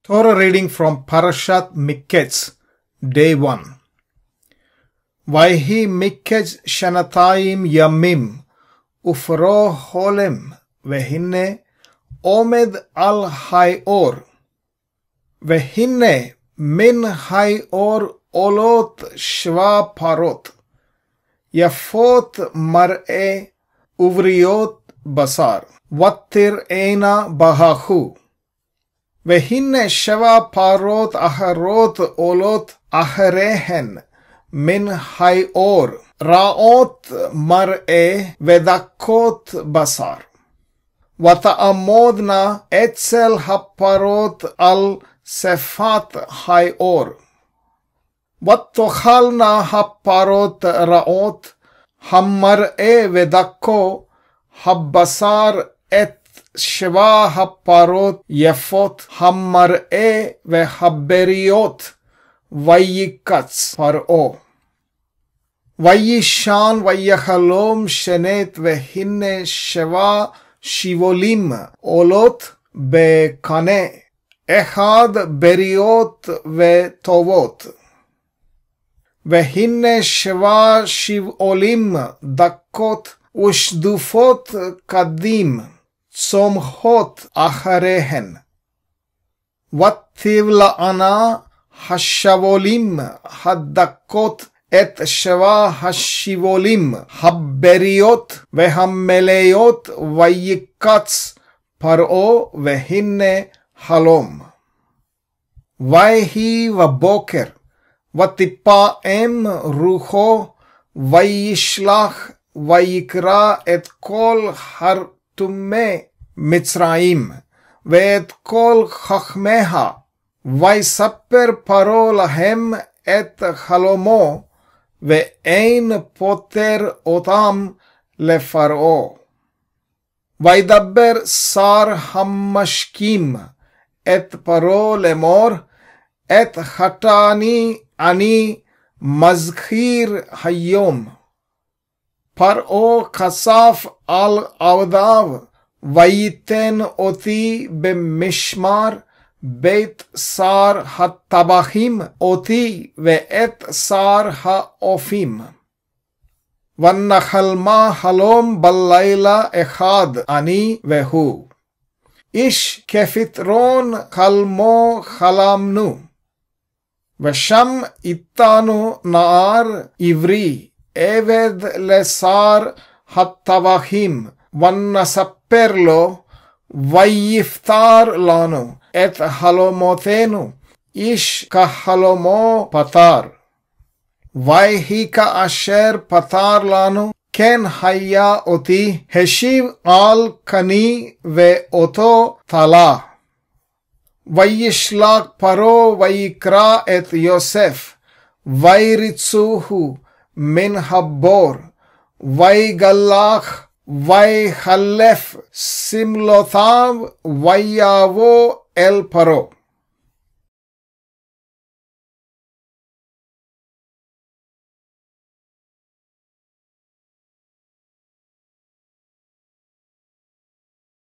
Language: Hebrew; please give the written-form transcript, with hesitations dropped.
Torah reading from Parashat Miketz, Day 1. Vayhi Miketz Shanatayim Yamim, Ufro Holem, Vehinne Omed al Hayor, Vehinne Min Hayor Olot Shva Parot, Yafot Mar'e Uvriot Basar, Wattir Eina Bahahu. Vehinne sheva parot aharot olot aharehen min hayor raot mar'e vedakot basar. Vata'amodna etzel haparot al sefat hayor. Vatochalna haparot raot hammar'e vedako habbasar et shva haparot yefot hammar'e vehaberiot vayikatz paro. Vayishan vayachalom shenet vehinne shva shivolim olot bekane echad beriot vetovot. Vehinne shva shivolim dakot ushdufot kadim צומחות אחריהן. ותבלענה השבולים הדקות את שבה השיבולים הבריות והמלאות ויקץ פרעה והנה חלום. ויהי בבוקר ותפעם רוחו וישלח ויקרא את כל תומי מצרים ואת כל חכמיה ויספר פרעה להם את חלומו ואין פוטר אותם לפרעה. וידבר שר המשקים את פרעה לאמור את חטאני אני מזכיר היום. פרעה כסף על עבדיו וייתן אותי במשמר בית שר הטבחים אותי ואת שר האופים. ונחלמה חלום בלילה אחד אני והוא. איש כפתרון חלמו חלמנו. ושם איתנו נער עברי עבד לשר הטבחים ונספר לו ויפתר לנו את חלומותינו איש כחלומו פתר. ויהי כאשר פתר לנו כן היה אותי השיב על קני ואותו תלה. וישלח פרעה ויקרא את יוסף ויריצוהו מן הבור ויגלח ויחלף שמלותיו ויבוא אל פרעה.